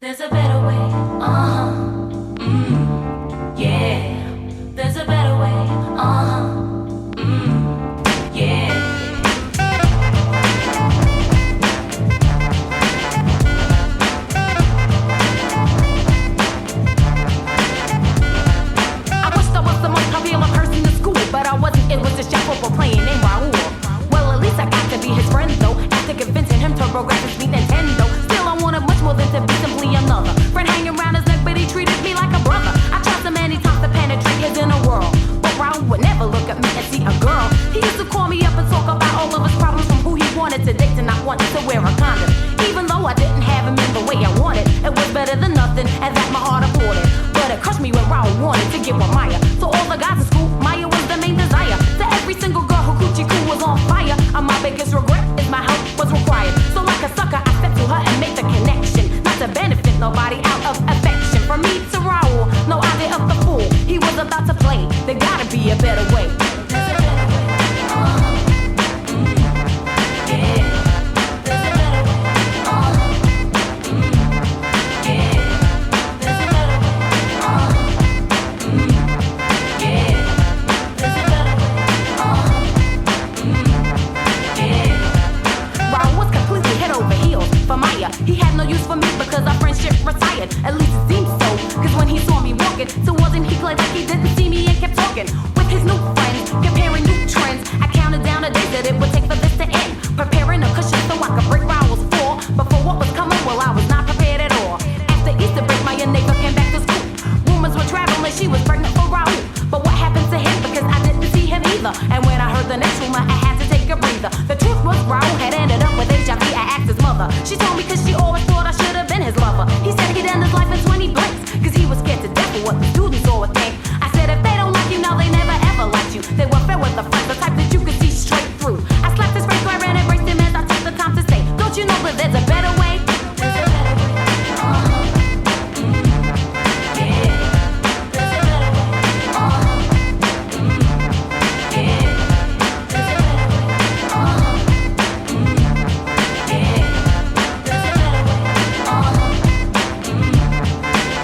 There's a better way, yeah. There's a better way, yeah. I wished I was the most popular person in school, but I wasn't. It was a chef for playing in Raul. Well, at least I got to be his friend though. After convincing him TurboGrafx beat Nintendo, still I wanted much more than to be simply another friend hanging around his neck, but he treated me like a brother. I tried so many times to penetrate his inner world, but Raul would never look at me and see a girl. He used to call me up and talk about all of his problems, from who he wanted to date to not wanting to wear a condom. Even though I didn't have him in the way I wanted, it was better than nothing, and that my heart afforded. But it crushed me when Raul wanted to get with Maya. So all the guys in school, Maya was the main desire. To every single girl who coochie coo was on fire. And my biggest regret is my help was required. So like a sucker, I stepped to her and made the connection, not to benefit nobody out of affection. From me to Raul, no idea of the fool he was about to play. There gotta be a better way. He had no use for me because our friendship retired. At least it seemed so, cause when he saw me walking towards him, he played like he didn't see me and kept talking with his new friends, comparing new trends. I counted down the days that it would take for this to end, preparing a cushion so I could break Raul's fall. But for what was coming, well, I was not prepared at all. After Easter break, my neighbor came back to school. Rumors were traveling, she was pregnant for Raul. But what happened to him? Because I didn't see him either. And when I heard the next rumor, I had to take a breather. The truth was Raul had ended up with HIV. I asked his mother. She told me cause she always thought I should have been his lover. He said he'd end his life in 20 blinks, cause he was scared to death of what the students all would think. I said if they don't like you now, they never ever liked you. They were fair with the friends, the type that you could see straight through. I slapped his face, so I ran and embraced him as I took the time to say, don't you know that there's a better way? There's a better way, yeah. There's a better way, yeah. There's a better way, yeah. There's a better way,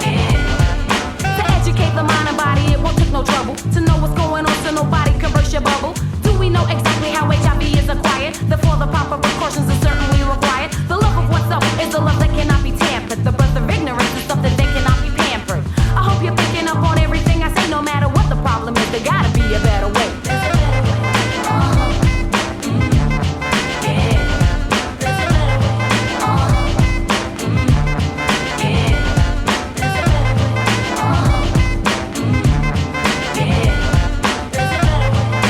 yeah. To educate the mind and body, it won't take no trouble to know what's going on so nobody can burst your bubble. Do we know exactly how HIV is acquired? Therefore the proper precautions are certainly required. The love of oneself is the love that cannot be tampered. The birth of ignorance is something that cannot be pampered. I hope you're picking up on everything I say. No matter what the problem is, there gotta be a better way. There's a better way, yeah. There's a better way, yeah. There's a better way, yeah. There's a better way, yeah.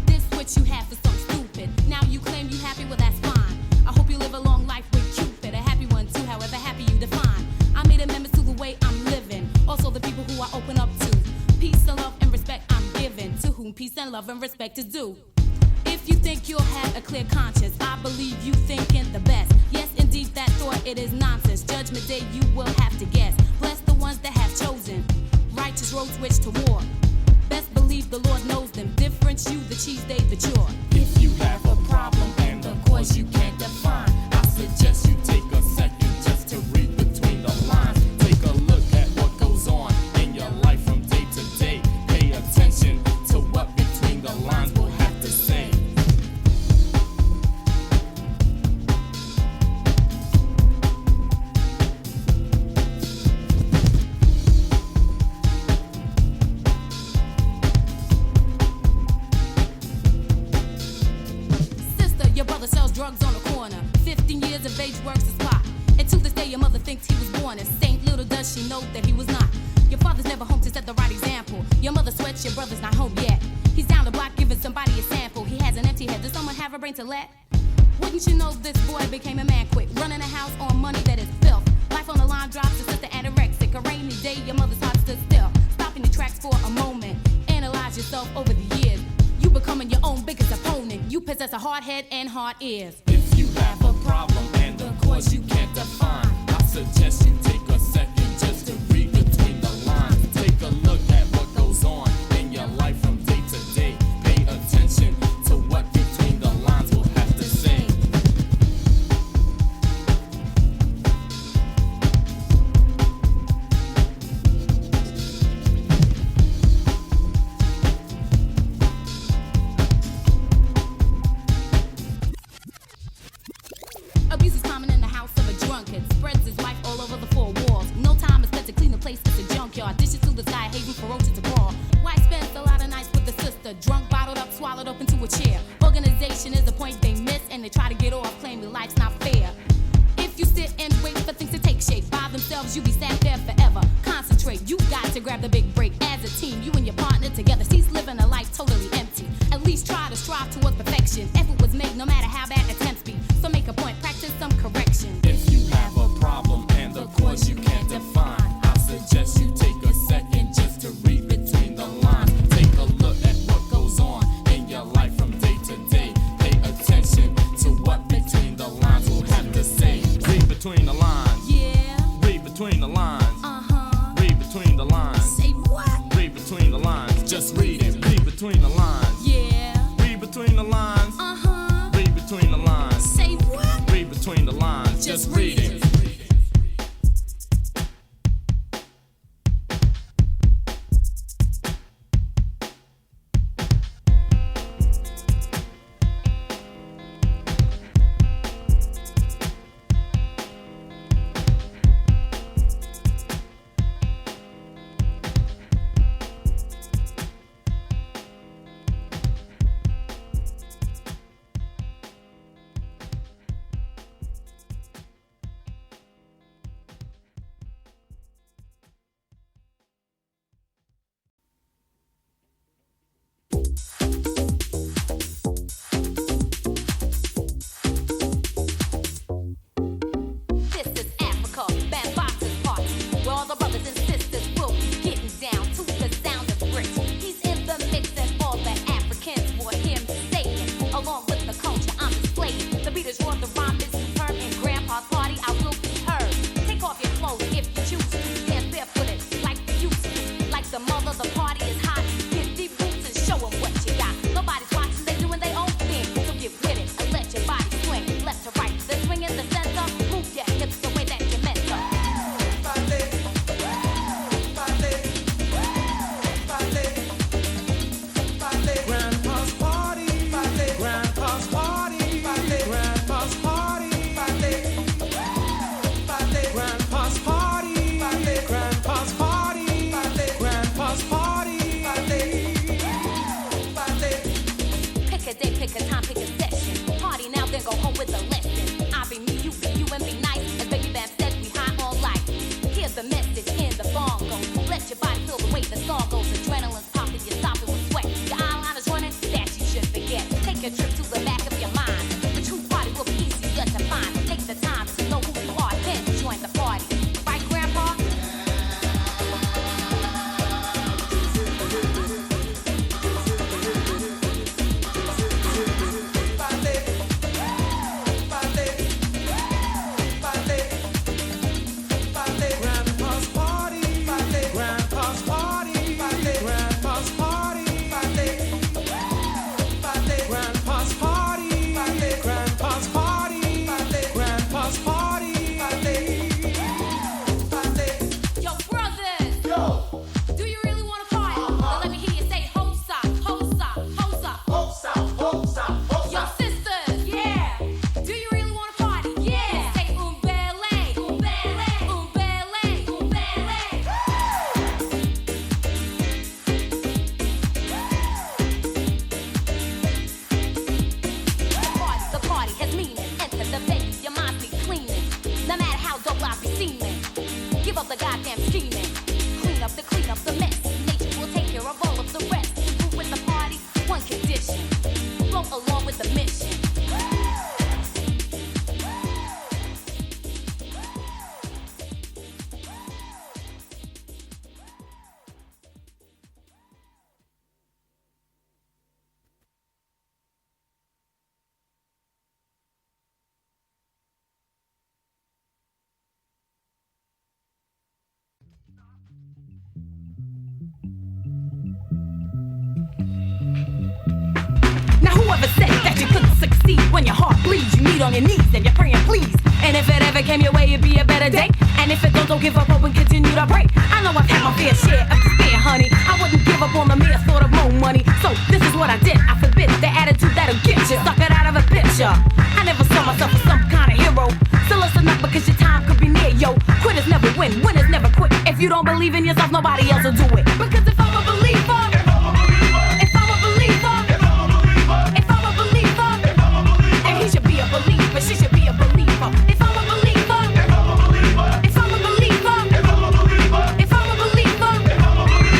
This what you have for something stupid. Now you claim you happy, well that's fine. I hope you live a long life with Cupid, a happy one too, however happy you define. I made amendments to the way I'm living, also the people who I open up to. Peace and love and respect I'm giving, to whom peace and love and respect is due. If you think you'll have a clear conscience, I believe you thinking the best. Yes, indeed, that thought, it is nonsense. Judgment day, you will have to guess. Bless the ones that have chosen righteous roads which to war. Best believe the Lord knows them. Difference you, the cheese, they the chore. If you have a problem and the cause you can't define, I suggest you take a second just to read between the lines. Take a look at what goes on in your life from day to day. Pay attention to what between the lines will have to say. know that he was not. Your father's never home to set the right example. Your mother sweats, your brother's not home yet. He's down the block giving somebody a sample. He has an empty head. Does someone have a brain to let? Wouldn't you know this boy became a man quick, running a house on money that is filth. Life on the line drops to sister anorexic. A rainy day, your mother's heart stood still. Stopping the tracks for a moment. Analyze yourself over the years. You becoming your own biggest opponent. You possess a hard head and hard ears. If you have a problem and the cause you can't define, I suggest you take a second just to read between the lines. Take a look at what goes on in your life from day to day. Pay attention to what between the lines will have to say. Abuse is common in the house of a drunkard. Spreads his wife all over the four walls. No time is spent to clean the place, it's a junkyard. Dishes to the sky, hating ferocious to brawl. Wife spends a lot of nights with the sister. Drunk, bottled up, swallowed up into a chair. Organization is the point they miss, and they try to get off, claiming life's not fair. If you sit and wait for things to take shape by themselves, you be sat there forever. Concentrate, you got to grab the big break. As a team, you and your partner together, cease living a life totally empty. At least try to strive towards perfection. Effort was made no matter how bad attempts be. So make a point, practice some correction. If you have a problem and the cause you can't define, I suggest you take a second just to read between the lines. Take a look at what goes on in your life from day to day. Pay attention to what between the lines will have to say. Read between the lines. Yeah. Read between the lines. Read between the lines. Say what? Read between the lines. Just read it. Read between the lines. Yeah. Read between the lines. Read between the lines. Say what? Read between the lines. Just read it. This is Africa, band boxes party, where all the brothers and sisters will be getting down to the sound of bricks. He's in the mix and all the Africans for him saying, along with the culture I'm displaying. The beat is raw, the rhyme is superb, in Grandpa's party I will be heard. Take off your clothes if you choose to, dance barefooted like we used to. Like the mother, the party is hot. Get deep boots and show 'em what you got. Nobody's watching, they doing their own thing. So get with it and let your body swing left to right. The swing in the center, move your hips the way that you meant to. Grandpa's party. Grandpa's party. Grandpa's party. Grandpa's party. Grandpa's party. Grandpa's party. Pick a day, pick a time, pick a session. Party now, then go home with a lesson. I be me, you be you, and be nice. As Baby Bam said, we high on life. Here's the message in the bongo. Let your body feel the way the song goes. Adrenaline's popping, you're stopping with sweat. Your eyeliner's running, that you should forget. Take a trip to the back of your mind. The true party will be easier to find. Take the time to know who you are, then join the party. Right, Grandpa? Grandpa's party. Grandpa's party. Grandpa's party. Grandpa's party. Grandpa's party. Grandpa's party. Yo, brothers! Yo! Do you really want to party? Well, let me hear you say, hosa, hosa, hosa. Hosa, hosa, hosa. Yo, sisters! Yeah! Do you really want to party? Yeah! Say, umbele, umbele, umbele, umbele. The party has meaning. Enter the venue, your mind's be cleaning. No matter how dope I be seeming. Give up the goddamn scheme. see when your heart bleeds. You need on your knees and you're praying, please. And if it ever came your way, it'd be a better day. And if it don't give up hope and continue to pray. I know I've had my fair share of despair, honey. I wouldn't give up on the mere thought of more money. So this is what I did. I forbid the attitude that'll get you. Suck it out of a picture. I never saw myself as some kind of hero. So listen up because your time could be near, yo. Quitters never win, winners never quit. If you don't believe in yourself, nobody else will do it. Because if I'm a believer, if I'm a believer, if I'm a believer, then he should be a believer, she should be a believer. If I'm a believer, if I'm a believer, if I'm a believer,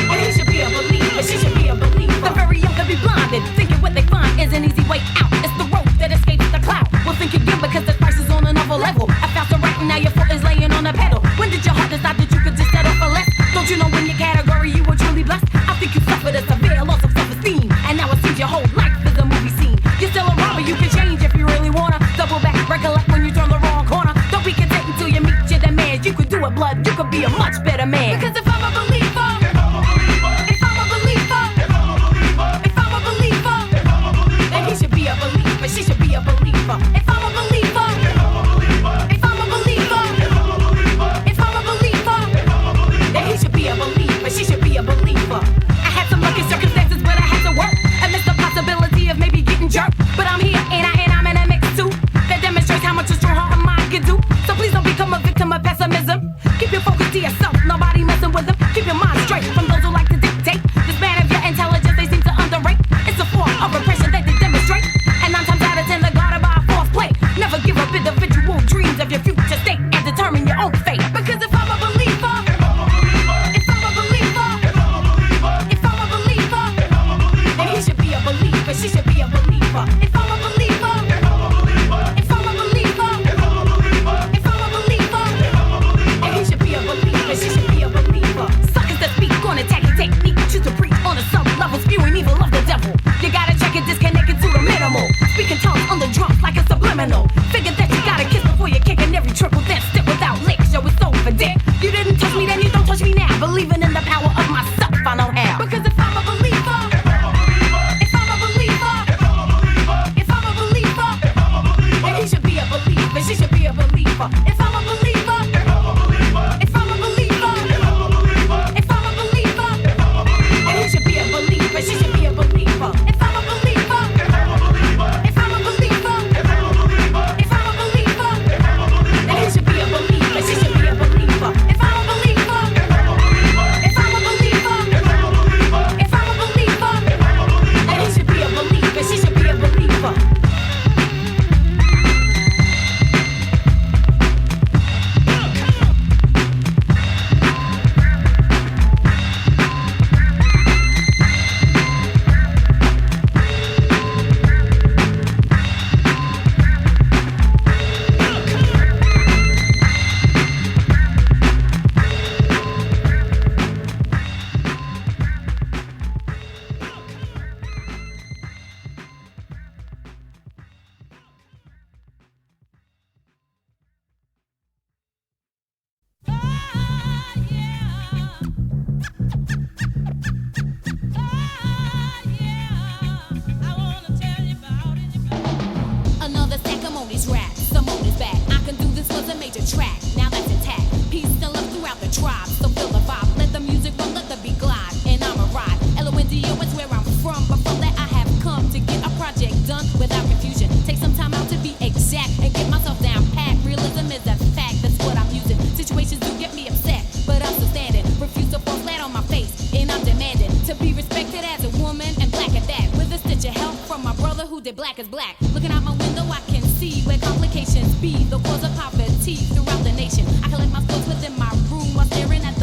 then he should be a believer, she should be a believer. The very young can be blinded, thinking what they find is an easy way out. It's the road that escapes the cloud. Well, think again because the price is on another level. I found the right and now your foot is laying on the pedal. When did your heart decide that you could just settle for less? Don't you know in your category you were truly blessed? I think you suffered a severe loss of self-esteem, and now it seems your whole life is a movie scene. You're still a robber, you can change if you really wanna. Double back, recollect when you turn the wrong corner. Don't be content until you meet your demands. You could do it, blood, you could be a much better man. Because if I'm a believer, if I'm a believer, if I'm a believer, then he should be a believer, she should be a believer. If I'm a believer, if I'm a believer, if I'm a believer, then he should be a believer, she should be a believer. I had some lucky circumstances, but I had to work. I missed the possibility of maybe getting jerked. But I'm here and I'm in a mix too. That demonstrates how much a strong heart and mind can do. So please don't become a victim of pessimism. Keep your focus to yourself, nobody messing with them. Keep your mind straight from those who like to dictate. The span of your intelligence they seem to underrate. It's a form of repression that they demonstrate. And 9 times out of 10 they're guarded by a false play. Never give up individual dreams of your future state and determine your own fate. Because if I'm a believer, if I'm a believer, if I'm a believer, then he should be a believer, she should be a believer. If I'm a believer, if I'm a believer, if I'm a believer, then he should be a believer, she should be a believer. Suckers that speak on attacking technique, choose to preach on a sub-level, spewing evil of the devil. You gotta check it, disconnect it to the minimal. Speaking tongues on the drums like a subliminal. Figure that you gotta kiss before you kick, and every triple then stick without licks. Yo, it's over, dick. You didn't touch me then, you don't touch me now. Believing in the power of myself, I know how. Because if I'm a believer, if I'm a believer, if I'm a believer, then he should be a believer, she should be a believer. If I'm a believer, if I'm a believer, if I'm a believer, then he should be a believer, she should be a believer. If I'm a believer, if I'm a believer, if I'm a believer, then he should be a believer, she should be a believer. If I'm a believer, if I'm a believer, if I'm a believer, then he should be a believer, she should be a believer. Another stack of M.o.n.i's rap, some M.o.n.i's back. I can do this was a major track, now that's intact. Peace and love throughout the tribe, so feel the vibe. Let the music run, let the beat glide, and I'm a ride. L-O-N-D-O is where I'm from, but from that I have come to get a project done without confusion. Take some time out to be exact and get myself down pat. Realism is a fact, that's what I'm using. Situations do get me upset, but I'm still standing. Refuse to fall flat on my face, and I'm demanding to be respected as a woman and black at that. With a stitch of help from my brother who did black is black. Looking out my window, I can see where complications be the cause of poverty throughout the nation. I collect my thoughts within my room while staring at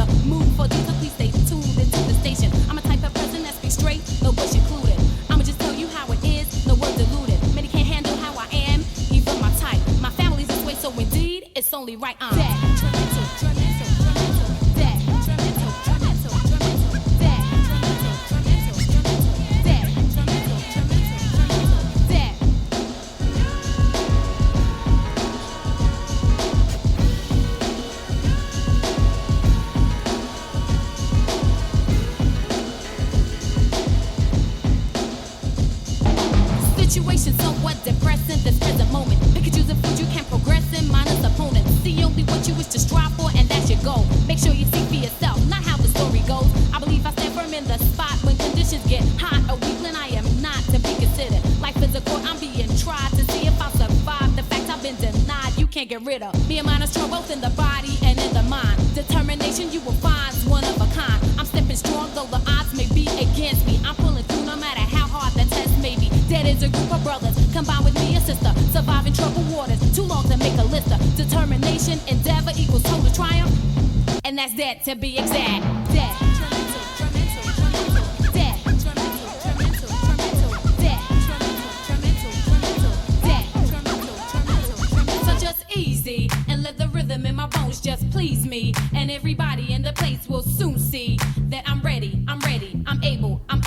can't get rid of. Me and mine are strong both in the body and in the mind. Determination you will find's one of a kind. I'm stepping strong though the odds may be against me. I'm pulling through no matter how hard the test may be. Dead is a group of brothers, combined with me a sister. Surviving troubled waters, too long to make a list of. Determination, endeavor equals total triumph. And that's dead to be exact. Dead. Easy and let the rhythm in my bones just please me, and everybody in the place will soon see that I'm ready, I'm able, I'm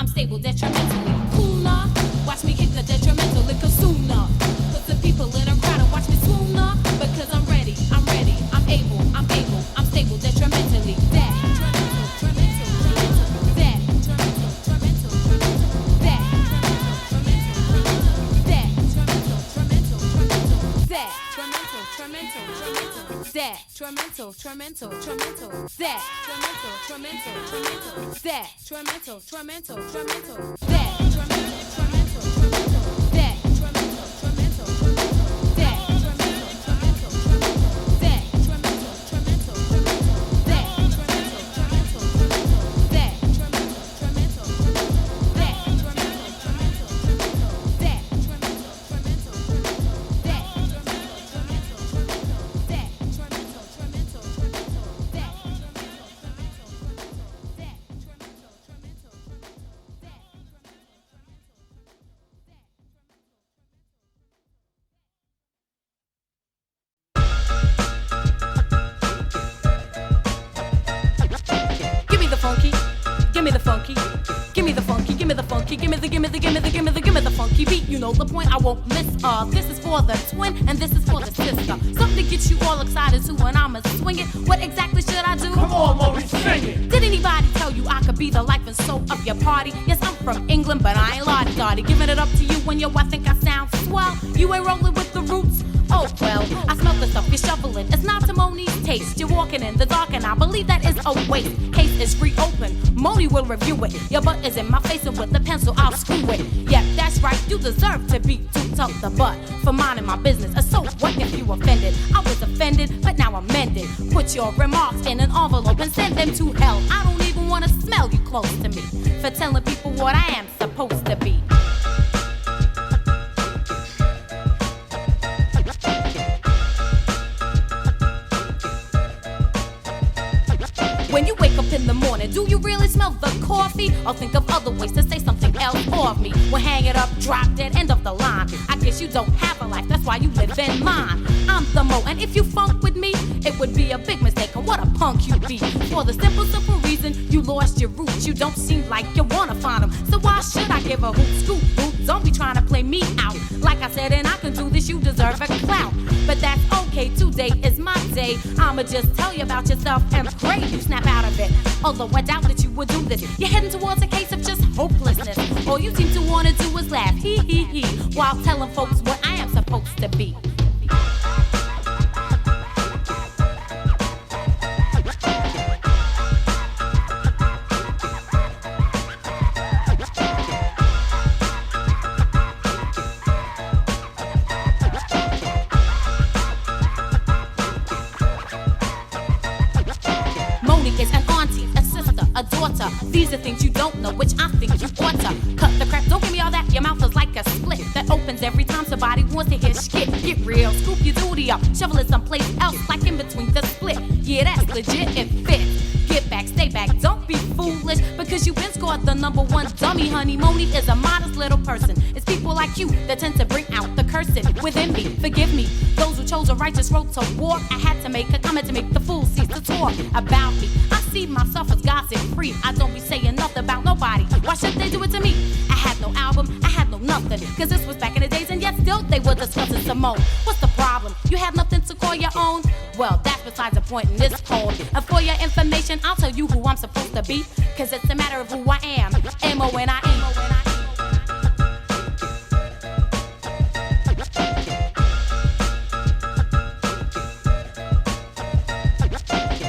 stable, detrimentally cooler. Watch me hit the detrimental liquor sooner. Put the people in a crowd and watch me swooner, because I'm ready, I'm able, I'm stable, detrimentally. Give me the funky beat. You know the point, I won't miss. This is for the twin and this is for the sister. Something to get you all excited too when I'ma swing it. What exactly should I do? Come on, Mo.N.i, sing it. Did anybody tell you I could be the life and soul of your party? Yes, I'm from England, but I ain't lardy-dardy. Giving it up to you when I think I sound swell. You ain't rolling with the roots. Oh well, I smell the stuff you're shuffling. It's not to Moni's taste. You're walking in the dark and I believe that is a waste. Case is reopened, Moni will review it. Your butt is in my face and with the pencil I'll screw it. Yep, that's right, you deserve to be too tough the butt for minding my business. So what if you offended? I was offended, but now I'm mended. Put your remarks in an envelope and send them to hell. I don't even wanna smell you close to me for telling people what I am supposed to be. When you wake up in the morning, do you really smell the coffee? Or think of other ways to say something else of me? Well, hang it up, drop dead, end of the line. I guess you don't have a life, that's why you live in mine. I'm the Mo, and if you funk with me, it would be a big mistake, or what a punk you'd be. For the simple reason, you lost your roots. You don't seem like you wanna find them. So why should I give a hoot, scoop, boot? Don't be trying to play me out. Like I said, and I can do this, you deserve a clout. But that's okay, today is my day. I'ma just tell you about yourself and pray you snap out of it. Although I doubt that you would do this. You're heading towards a case of just hopelessness. All you seem to want to do is laugh, hee hee hee, while telling folks what I am supposed to be. These are things you don't know, which I think you ought to cut the crap. Don't give me all that. Your mouth is like a split that opens every time somebody wants to hear shit. Get real, scoop your duty up, shovel it someplace else, like in between the split. Yeah, that's legit, it fits. Get back, stay back, don't be foolish, because you've been scored the #1 dummy, honey. Moni is a modest little person. It's people like you that tend to bring out the cursing within me. Forgive me, those who chose a righteous road to war. I had to make a comment to make the fool cease to talk about me. I see myself as gossip free. I don't be saying nothing about nobody. Why should they do it to me? I had no album, I had no nothing, cause this was back in the days, and yet still they were discussing some more. What's the problem? You have nothing to call your own? Well, that's besides the point in this poem. And for your information, I'll tell you who I'm supposed to be, cause it's a matter of who I am. M.o.n.i.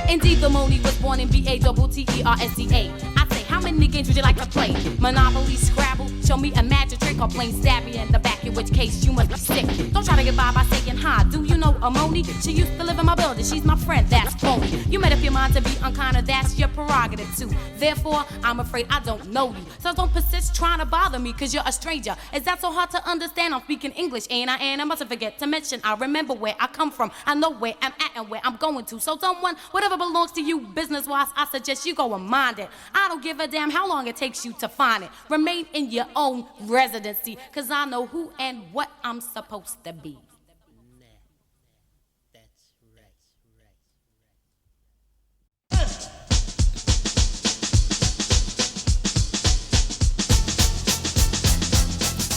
Indeed, the Mo.N.i was born in B-A-T-T-E-R-S-D-A. I say How many games would you like to play? Monopoly, Scrabble, show me a magic trick, or plain stab me in the back, in which case you must be sick. Don't try to get by saying hi. Do you know M.o.n.i? She used to live in my building. She's my friend, that's phony. You made up your mind to be unkind, and that's your prerogative too. Therefore, I'm afraid I don't know you. So don't persist trying to bother me, cause you're a stranger. Is that so hard to understand? I'm speaking English, ain't I? And I mustn't forget to mention I remember where I come from. I know where I'm at and where I'm going to. So don't want whatever belongs to you business-wise. I suggest you go and mind it. I don't give a damn how long it takes you to find it. Remain in your own residency, cause I know who and what I'm supposed to be.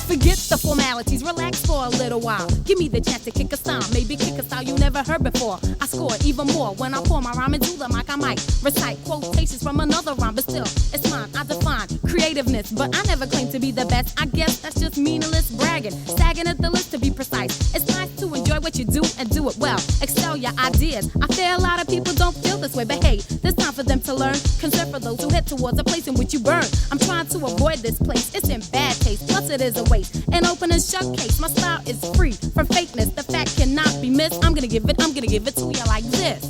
Forget the formalities, relax for a little while. Give me the chance to kick a style, maybe kick a style you never heard before. I score even more when I pour my rhyme into the mic. I might recite quotations from another rhyme, but still, it's mine. I define creativeness, but I never claim to be the best. I guess that's just meaningless bragging, sagging at the list to be precise. It's nice to enjoy what you do and do it well. Excel your ideas. I fear a lot of people don't feel this way, but hey, there's time for them to learn. Concern for those who head towards a place in which you burn. I'm trying to avoid this place. It's in bad taste, plus it is a waste. An open and shut case. My style is free from fakeness. The fact cannot be missed. I'm gonna give it to you like this.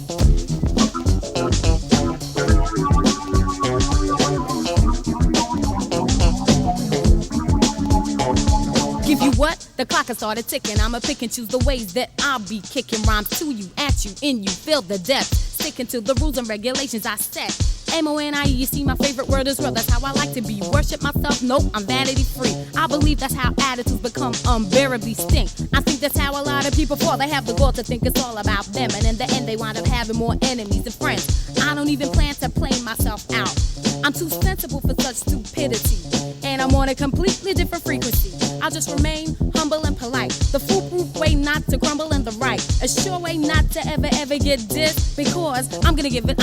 Give you what? The clock has started ticking. I'ma pick and choose the ways that I'll be kicking rhymes to you, at you, in you. Feel the depth. Sticking to the rules and regulations I set. M.o.n.i, you see my favorite word is real. That's how I like to be. Worship myself, nope, I'm vanity free. I believe that's how attitudes become unbearably stink. I think that's how a lot of people fall. They have the goal to think it's all about them, and in the end they wind up having more enemies than friends. I don't even plan to play myself out. I'm too sensible for such stupidity, and I'm on a completely different frequency. I'll just remain humble and polite. The foolproof way not to crumble in the right. A sure way not to ever get dissed, because I'm gonna give it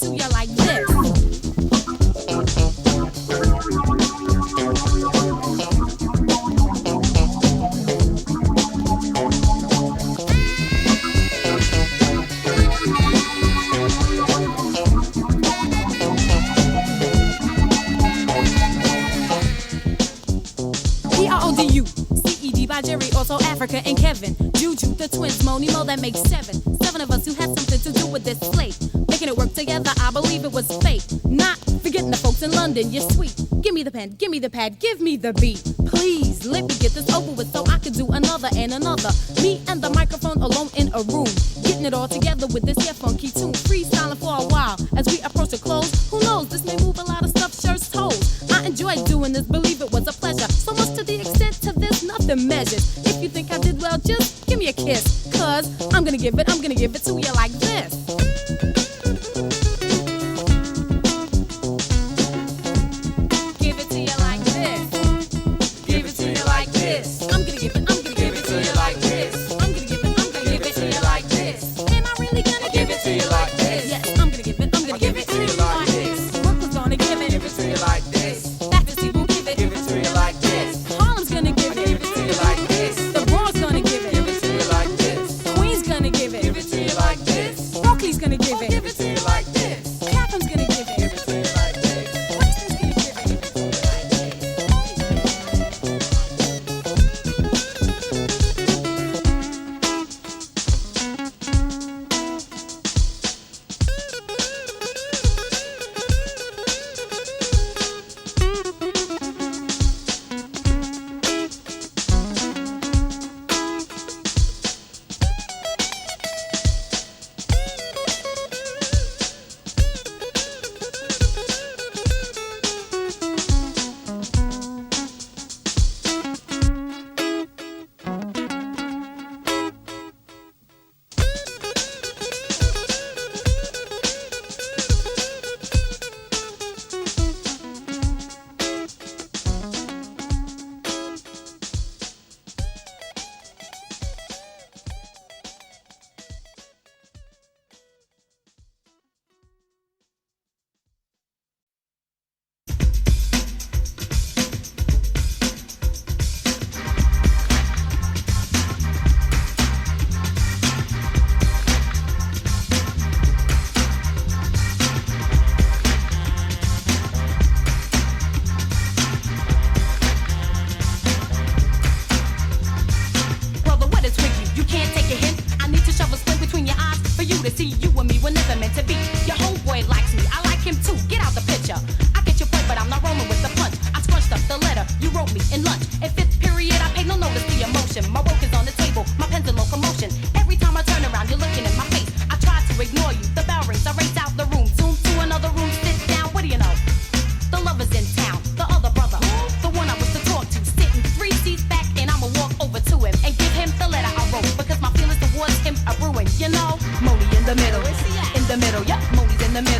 to you like this. P.R.O.D.U.C.E.D. by Jerry, also Africa and Kevin. Juju, the twins, Moni Mo, that makes seven. Seven of us who had something to do with this slate. Making it work together, I believe it was fate. Not forgetting the folks in London, you're sweet. Give me the pen, give me the pad, give me the beat. Please, let me get this over with so I can do another and another. Me and the microphone alone in a room. Getting it all together with this here funky tune. Freestyling for a while as we approach the close. Who knows, this may move a lot of stuff, shirts, toes. I enjoyed doing this, believe it was a pleasure. So much to the extent to this, nothing measures. If you think I did well, just give me a kiss. Cause I'm gonna give it to you like this. Give it to you like this. Give it to you like this. I'm gonna give it to you like this. I'm gonna give it to you like this. Am I really gonna give it to you like this? Yes, I'm gonna give it to you like this. Brooklyn's gonna give it to you like this. Baptist will give it to you like this. Harlem's gonna give it to you like this. The Bronx gonna give it to you like this. Queen's gonna give it to you like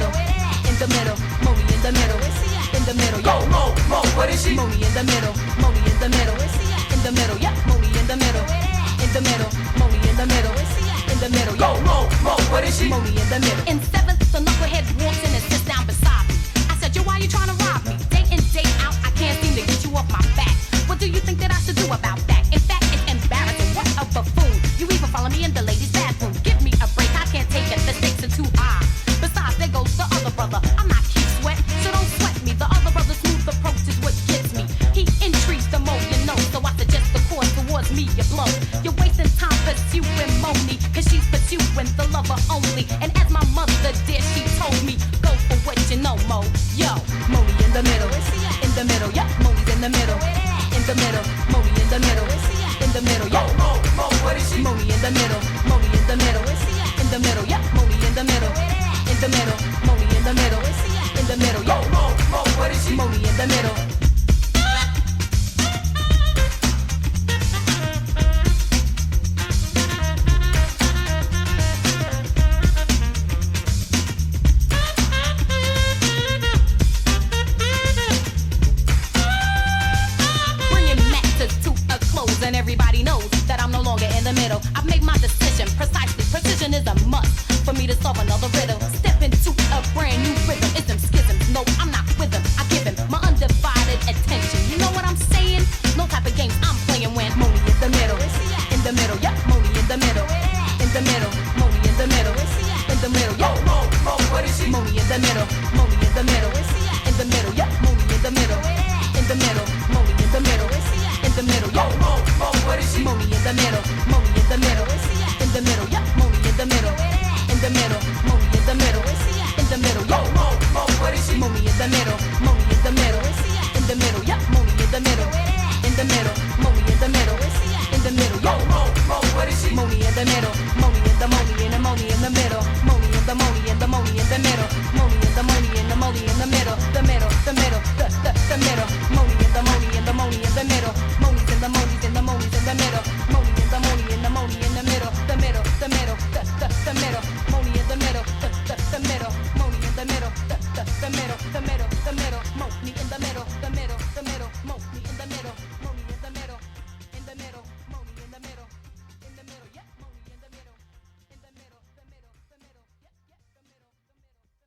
middle, in the middle, Mo.i in the middle, in the middle, yo, Mo, what is she? Mo.i in the middle, Mo.i in the middle, in the middle, yeah, Mo.i in the middle, in the middle, Mo.i in the middle, in the middle, yo, Mo, what is she? Mo.i in the middle. In seventh, the knucklehead walks in and sits down beside me. I said, yo, why you trying to rob me? Day in, day out, I can't seem to get you off my back. What do you think that I should do about that? In fact, it's embarrassing. What a buffoon. You even follow me in the ladies' bathroom. Give me a break, I can't take it. The stakes are too high. Besides, there goes the other brother. I'm not Keith Sweat, so don't sweat me. The other brother's smooth approach is what gets me. He intrigues the more you know, so I suggest the course towards me, you blow. You're wasting time pursuing M.o.n.i, cause she's pursuing the lover only. And as my mother did, she told me, go for what you know, Mo. Yo, Mo.i in the middle, yeah, Mo.i's in the middle, in the middle, Mo.i in the middle, in the middle, yo, Mo, what is she? Mo.i in the middle, Mo.i in the middle, in the middle, yeah, Mo.i in the middle, in the middle, Mo.i in the middle, in the middle, yo, Mo, what is she? Mo.i in the middle. And everybody knows that I'm no longer in the middle. I've made my decision precisely. Precision is a must for me to solve another riddle. Step into a brand new rhythm. Ism, schism. No, I'm not with him. I give him my undivided attention. You know what I'm saying? No type of games I'm playing when Mo.i in the middle. In the middle, yeah. Mo.i in the middle. In the middle. Mo.i in the middle. In the middle, yo. Mo, what is she? Mo.i in the middle. Mo.i in the middle. In the middle, yeah. Mo.i in the middle. In the middle. Mo.i in the middle. In the middle, yo, Mo, what is she? Mo.i in the middle, Mo.i in the middle, in the middle, yeah, Mo.i in the middle, in the middle, Mo.i in the middle, in the middle, yo, Mo, what is she? Mo.i in the middle, Mo.i in the middle, in the middle, yeah, Mo.i in the middle, in the middle, Mo.i in the middle, in the middle, yo, Mo, what is she? Mo.i in the middle, Mo.i in the Mo.i in the Mo.i in the middle, Mo.i in the Mo.i in the Mo.i in the middle, Mo.i in the Mo.i in the Mo.i in the middle, the middle, the middle, the middle, Mo.i in the Mo.i in the Mo.i in the middle. Mo.i's in the Mo.i's in the Mo.i's in the middle. Mo.i in the Mo.i in the Mo.i in the middle. The middle, the middle, the middle. Mo.i in the middle, the middle. Mo.i in the middle, the middle, the middle, the middle. Mo.i in the middle, the middle, the middle. Mo.i in the middle, Mo.i in the middle, in the middle. Mo.i in the middle, in the middle, yeah. Mo.i in the middle, in the middle, the middle, the middle, yeah, yeah, the middle, the middle, the middle.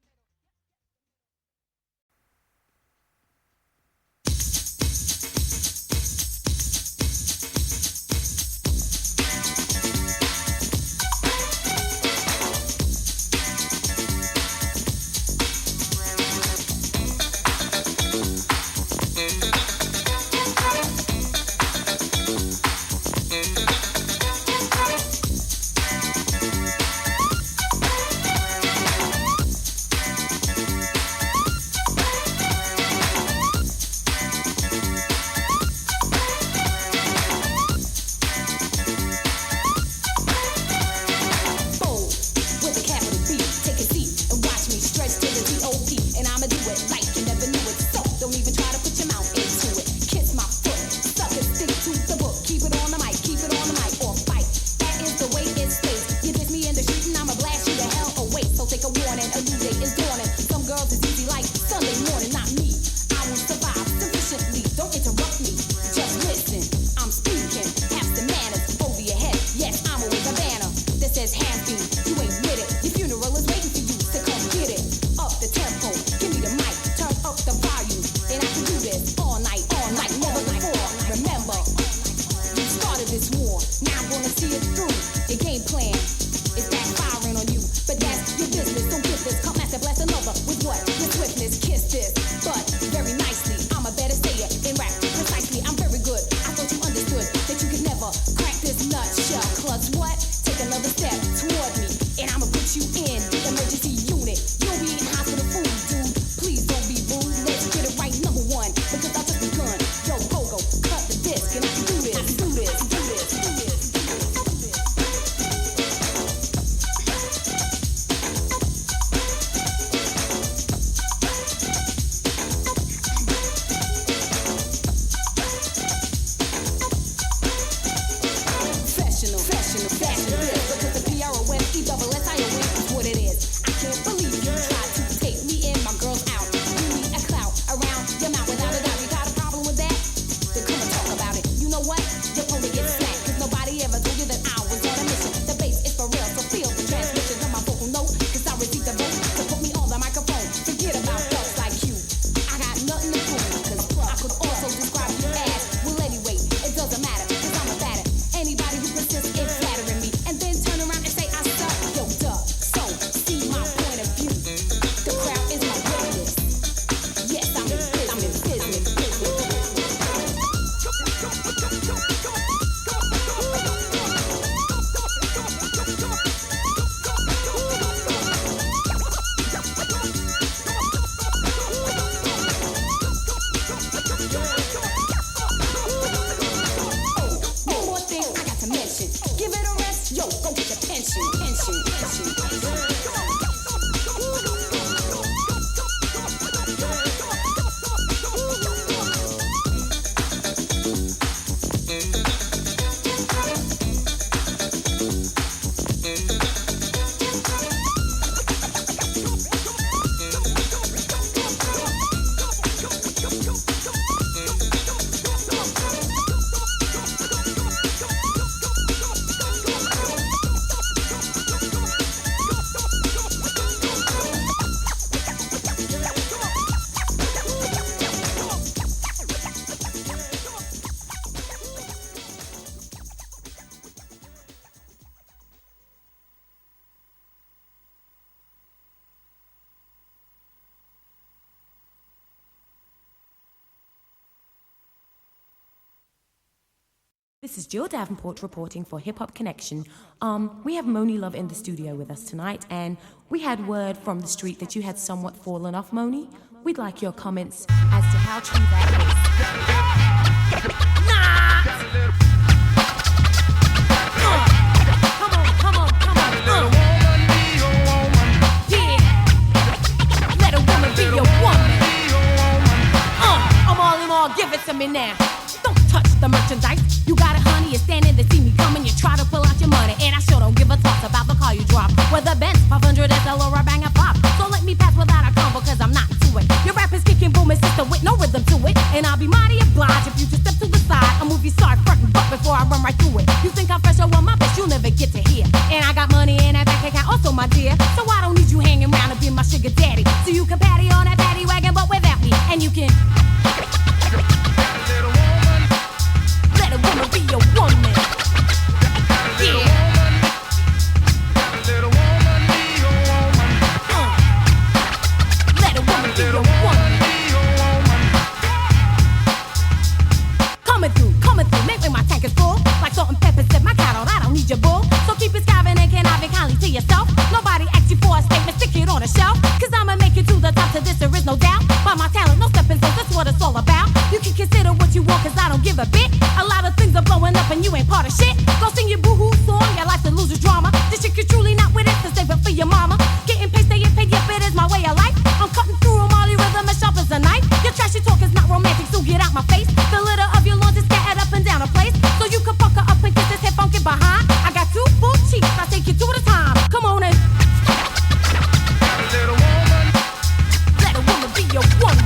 This is Jill Davenport reporting for Hip Hop Connection. We have M.o.n.i Love in the studio with us tonight, and we had word from the street that you had somewhat fallen off, M.o.n.i. We'd like your comments as to how true that is. Come on. Yeah. Let a woman be a woman. I'm all in all, give it to me now. Don't touch the merchandise. You got it, honey, you're standing to see me coming. You try to pull out your money, and I sure don't give a toss about the car you drop. Whether Benz, 500 SL, or a bang and pop. So let me pass without a combo, cause I'm not to it. Your rap is kicking booming sister with no rhythm to it. And I'll be mighty obliged if you just step to the side. I'll move you start frontin' butt before I run right through it. You think I'm fresh, well, my best you'll never get to hear. And I got money in that bank account also, my dear. So I don't need you hanging around to be my sugar daddy. So you can patty on that paddy wagon, but without me. And you can let a woman be a woman. Yeah. Let a woman be a woman. Coming through, make my tank is full. Like salt and pepper said, my cattle, I don't need your bull. So keep it skiving and conniving kindly to yourself. Nobody asks you for a statement, stick it on a shelf. Cause I'ma make it to the top, to this there is no doubt. By my talent, no stepping stones, that's what it's all about. You can consider what you want, cause I don't give a bit. A lot of things are blowing up and you ain't part of shit. Go sing your boo-hoo song, your life's a loser's drama. This chick is truly not with it, to save it for your mama. Getting paid, staying paid, yep, it is my way of life. I'm cutting through a Molly rhythm as sharp as a knife. Your trashy talk is not romantic, so get out my face. The litter of your lawns is scattered up and down a place. So you can fuck her up and kiss this head funky behind. I got 2 full cheeks, I take you 2 at a time. Come on in. Let a woman be your woman.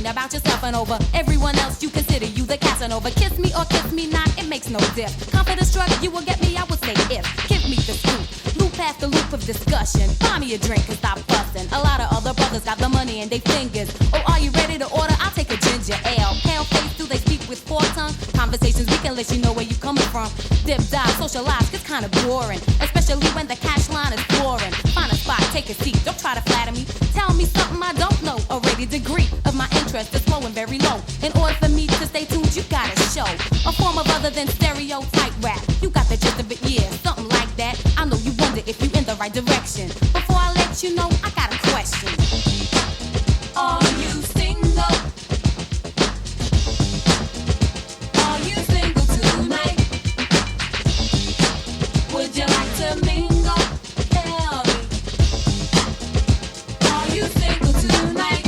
About yourself and over everyone else you consider you the Casanova. Kiss me or kiss me not, it makes no diff. Confidence struck, you will get me, I would say if. Give me the scoop, loop past the loop of discussion. Buy me a drink and stop fussing. A lot of other brothers got the money in their fingers. Oh, are you ready to order? I'll take a ginger ale. Pale face, do they speak with four tongue? conversations, we can let you know where you coming from. Dip, dive, socialize, it's kinda boring, especially when the cash line is pouring. Find a spot, take a seat, don't try to flatter me. Tell me something I don't know. A rated degree of my interest is low and very low. In order for me to stay tuned, you gotta show a form of other than stereotype rap. You got the gist of it, yeah, something like that. I know you wonder if you in the right direction. Before I let you know, I got a question. Are you single? Are you single tonight? Would you like to mingle? Tell me. Are you single tonight?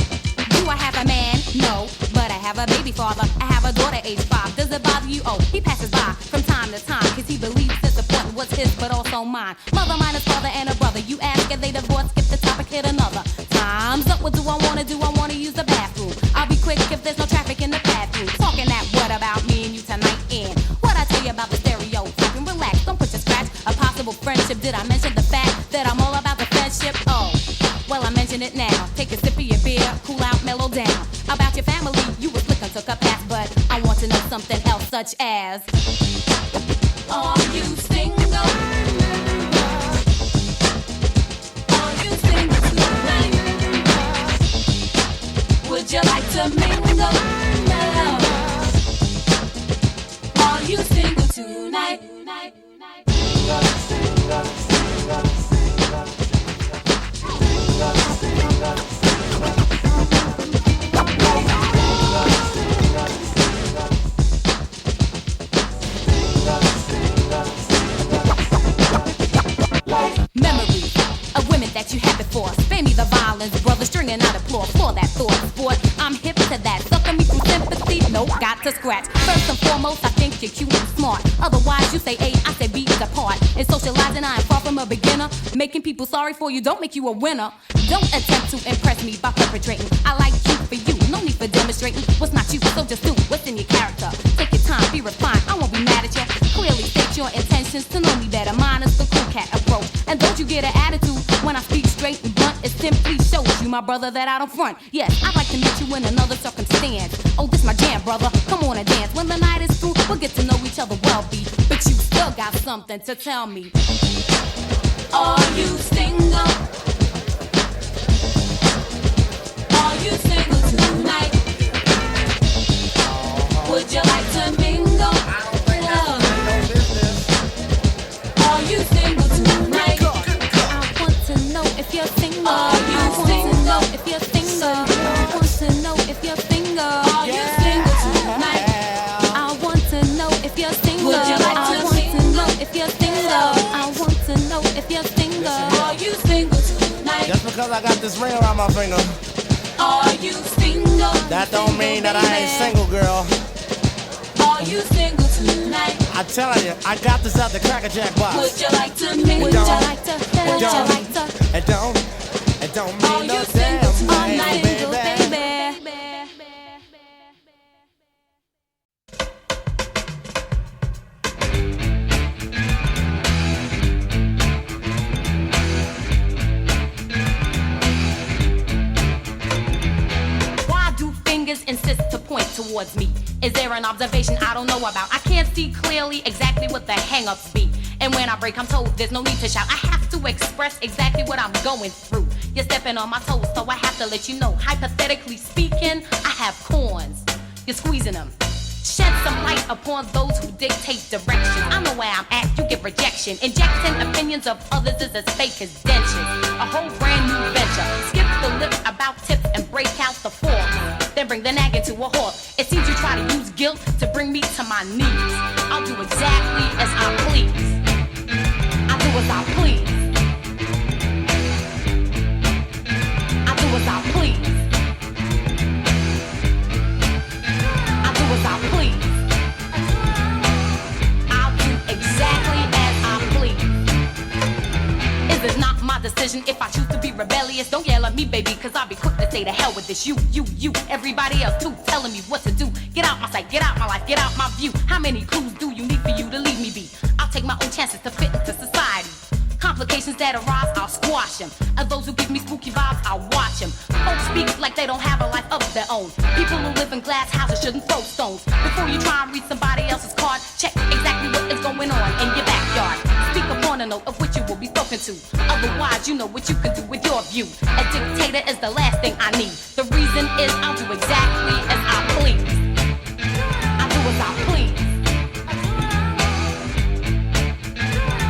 Do I have a man? No, but I have a baby father. I have a daughter age 5. Does it bother you? Oh, he passes by from time to time, cause he believes that the point was his but also mine. Mother minus father and a brother. You ask if they divorce, skip the topic, hit another. Time's up, what do I wanna do? I wanna use the bathroom. I'll be quick if there's no traffic in the bathroom. Talking that what about me and you tonight and what I tell you about the stereotype and relax, don't put your scratch. A possible friendship, did I mention the fact that I'm all about the friendship? Oh, well I mention it now. Take a sip of your beer, cool out, mellow down. About your family, you was looking, took a pass, but I want to know something else such as, are you single? Are you single tonight? Would you like to mingle? Are you single tonight? Memories of women that you had before. Spare me the violence, brother, stringing out applause for that thought. Sport, I'm hip to that. Sucker me through sympathy, no, got to scratch. First and foremost, I think you're cute and smart. Otherwise, you say A, I say B is apart. In socializing, I am far from a beginner. Making people sorry for you don't make you a winner. Don't attempt to impress me by perpetrating. I like you for you, no need for demonstrating what's not you, so just do what's in your character. Take your time, be refined, I won't be mad at you. Clearly state your intentions to know me better. Mine is the cool cat approach. And don't you get an attitude when I speak straight and blunt. It simply shows you, my brother, that I don't front. Yes, I'd like to meet you in another circumstance. Oh, this my jam, brother, come on and dance. When the night is through, we'll get to know each other well, B. But you still got something to tell me. Are you single? Are you single tonight? Would you like to mingle? Are you single tonight? I want to know if you're single. Are you single? If you're single, I want to know if you're single. Are you single tonight? I want to know if you're single. Would you like to know if you're single? I want to know if you're single. Are you single tonight? Just because I got this ring around my finger, are you single? that don't mean that I ain't single, girl. Are you single tonight? I tell you, I got this out the Cracker Jack box. Would you like to mingle? Would you like to? Would you like to? It don't Are mean no you single damn tonight, thing, baby. baby? Why do fingers insist to point towards me? Is there an observation I don't know about? I can't see clearly exactly what the hang-ups be. And when I break, I'm told there's no need to shout. I have to express exactly what I'm going through. You're stepping on my toes, so I have to let you know. Hypothetically speaking, I have corns. You're squeezing them. Shed some light upon those who dictate direction. I know where I'm at, you get rejection. Injecting opinions of others is as fake as dentures. A whole brand new venture. Skip the lip about tips and break out the fork. Then bring the nagging to a halt. It seems you try to use guilt to bring me to my knees. I'll do exactly as I please. I do as I please. I do as I please. I do as I please. I'll do exactly as I please. Is it not my decision if I choose to be rebellious? Don't yell at me, baby, cause I'll be quick to say to hell with this. You, everybody else too, telling me what to do. Get out my sight, get out my life, get out my view. How many clues do you need for you to leave me be? I'll take my own chances to fit into society. Complications that arise, I'll squash them. And those who give me spooky vibes, I'll watch them. Folks speak like they don't have a life of their own. People who live in glass houses shouldn't throw stones. Before you try and reach somebody else, to. Otherwise, you know what you could do with your view. A dictator is the last thing I need. The reason is I'll do exactly as I please. I do as I please.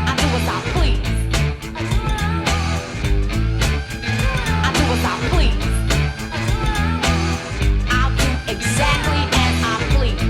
I do as I please. I do as I please. I'll do exactly as I please.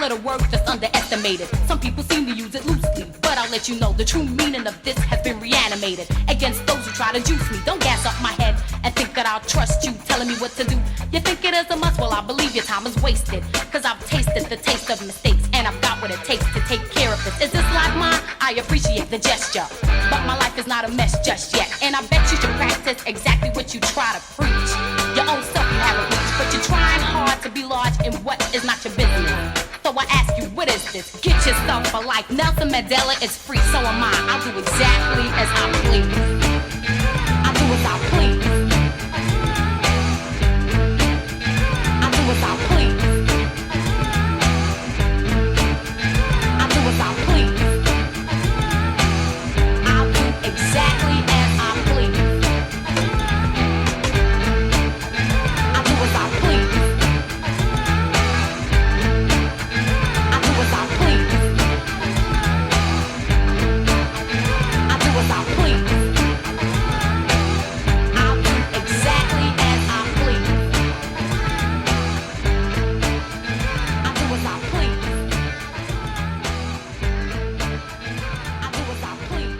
A word that's underestimated. Some people seem to use it loosely, but I'll let you know the true meaning of this has been reanimated. Against those who try to juice me, don't gas up my head and think that I'll trust you telling me what to do. You think it is a must? Well, I believe your time is wasted, cause I've tasted the taste of mistakes and I've got what it takes to take care of this. Is this life mine? I appreciate the gesture, but my life is not a mess just yet, and I bet you should practice exactly what you try to preach. Your own self you haven't reached, but you're trying hard to be large in what is not your business. So I ask you, what is this? Get yourself a life. Nelson Mandela is free, so am I. I'll do exactly as I please. I do as I please. I do as I please. I do as I please. I'll do exactly as I please. I do as I please. I do as I please. I'll do exactly as I please. I do as I please. I do as I please. I do as I please.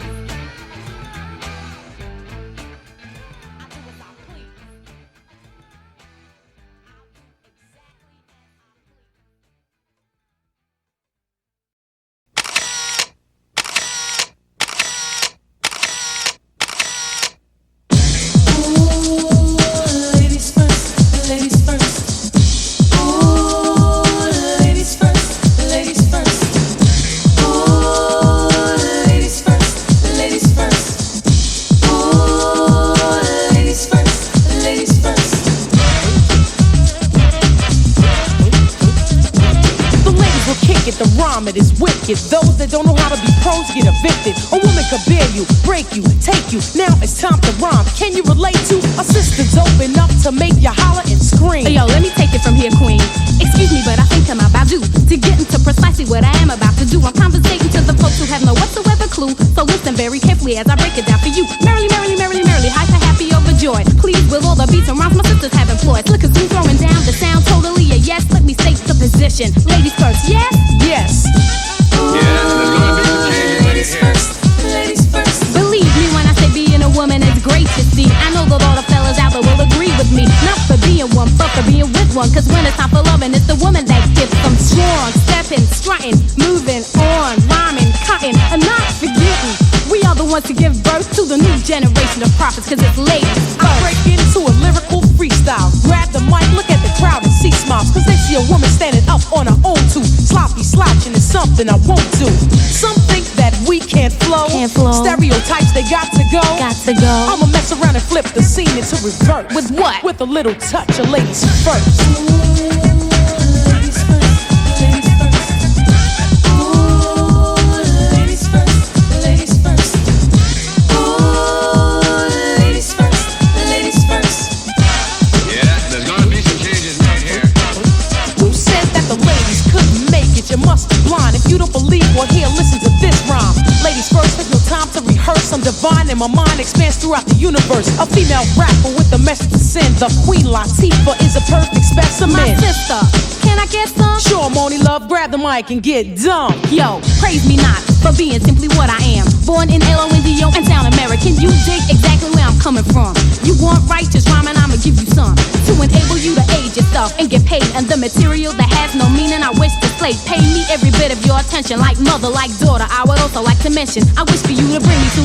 The rhyme, it is wicked. Those that don't know how to be pros get evicted. A woman could bear you, break you, take you. Now it's time to rhyme. Can you relate to a sister's open up to make you holler and scream? Yo, let me take it from here, queen. Excuse me, but I think I'm about due to get into precisely what I am about to do. I'm conversating to the folks who have no whatsoever clue. So listen very carefully as I break it down for you. Merrily, merrily, merrily, merrily, hyper, happy, overjoyed. Please, with all the beats and rhymes my sisters have employed. Look, who's throwing down the sound totally a yes. Let me state the position. Ladies first, yes? Yes. Ladies first, ladies first. Believe me when I say being a woman is great to see. I know that all the fellas out there will agree with me. Not for being one, but for being with one. Cause when it's time for loving, it's the woman that gets them strong. Stepping, strutting, moving on, rhyming, cutting, and not forgetting. We are the ones to give birth to the new generation of prophets, cause it's ladies I break into a lyrical freestyle. Grab the mic, look at the crowd and see smiles. Cause they see a woman standing up on her own too. Sloppy slouching is something I won't do. Some think that we can't flow. Stereotypes, they got to go. I'ma mess around and flip the scene into reverse. With what? With a little touch of ladies first. You must be blind if you don't believe or hear. Listen to this rhyme. Ladies first, take no time to rehearse. I'm divine and my mind expands throughout the universe. A female rapper with a message to send. The Queen Latifah is a perfect specimen. My sister, can I get some? Sure, M.o.n.i Love, grab the mic and get dumb. Yo, praise me not for being simply what I am. Born in L.O.N.D.O. and sound American. You dig exactly where I'm coming from. You want righteous rhyming, I'ma give you some to enable you to age yourself and get paid. And the material that has no meaning, I wish to slay. Pay me every bit of your attention, like mother, like daughter. I would also like to mention, I wish for you to bring me to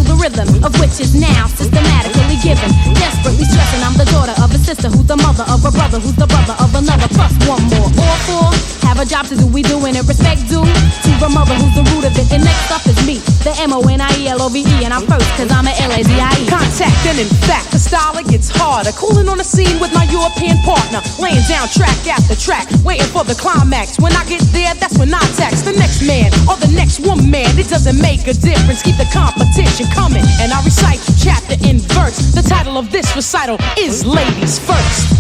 the rhythm of which is now systematically given. Desperately stressing, I'm the daughter of a sister who's the mother of a brother who's the brother of another. Plus one more, all four have have a job to do, we doing it. Respect due to the mother who's the root of it. And next up is me, the M.o.n.i, and I'm first, cause I'm a L-A-Z-I-E. Contact, and in fact, the style it gets harder. Cooling on the scene with my European partner, laying down track after track, waiting for the climax. When I get there, that's when I tax the next man or the next woman. It doesn't make a difference, keep the competition coming. And I recite chapter in verse. The title of this recital is Ladies First.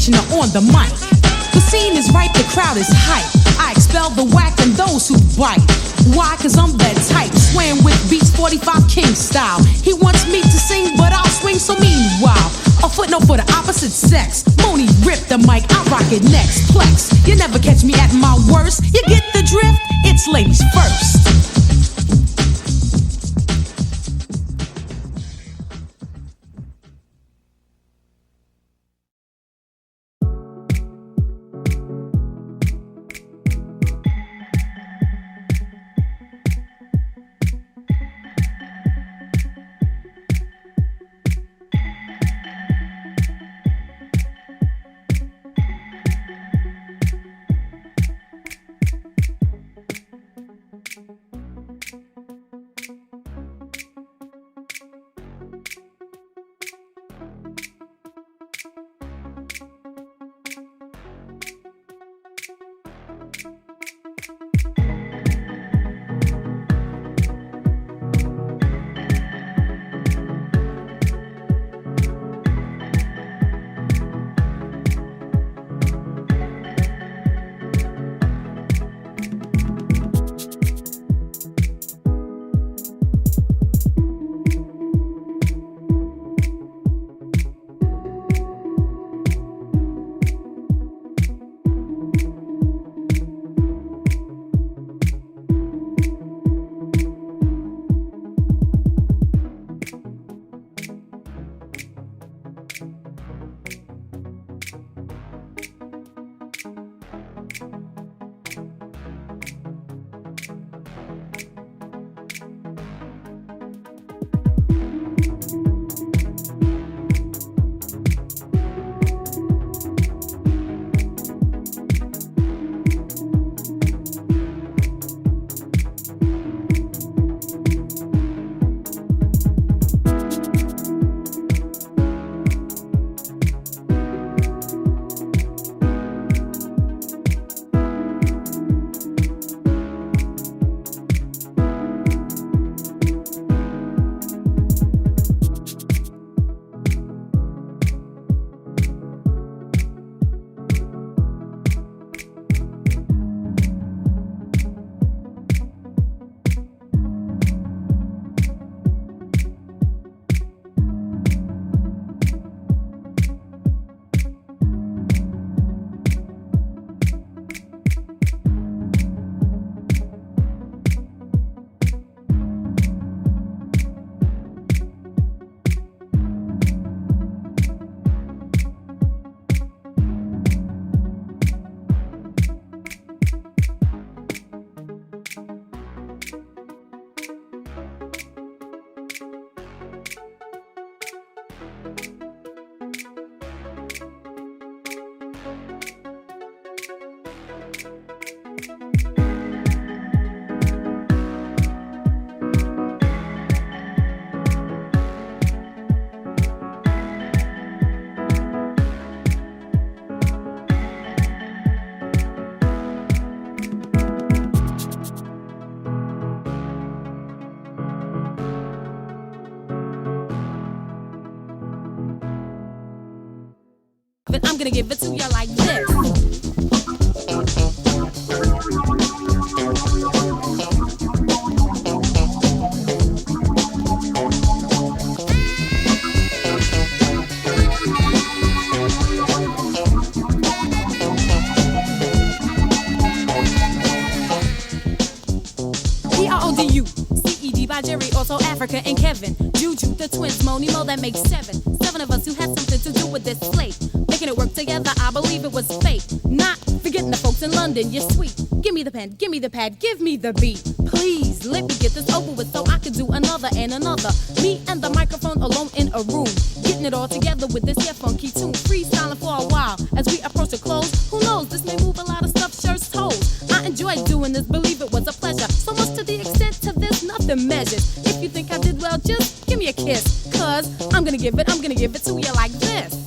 Are on the mic. The scene is ripe, the crowd is hype. I expel the whack and those who bite. Why? Cause I'm that type, swaying with beats 45 King style. He wants me to sing, but I'll swing, so meanwhile, a footnote for the opposite sex. M.o.n.i rip the mic, I rock it next. Plex, you never catch me at my worst. You get the drift? It's ladies first. But I'm gonna give it to you like this. P-R-O-D-U-C-E-D by Jerry or also Africa and Kevin. Juju, the twins, Moni Mo, that makes seven. Seven of us who had something to do with this slate. Making it work together, I believe it was fate. Not forgetting the folks in London, you're sweet. Give me the pen, give me the pad, give me the beat. Please, let me get this over with so I can do another and another. Me and the microphone alone in a room. Getting it all together with this here funky tune. Freestyling for a while as we approach the close. Who knows, this may move a lot of stuff, shirts, toes. I enjoyed doing this, believe it was a pleasure. So much to the extent to this, nothing measures. If you think I did well, just give me a kiss. Cause I'm gonna give it to you like this.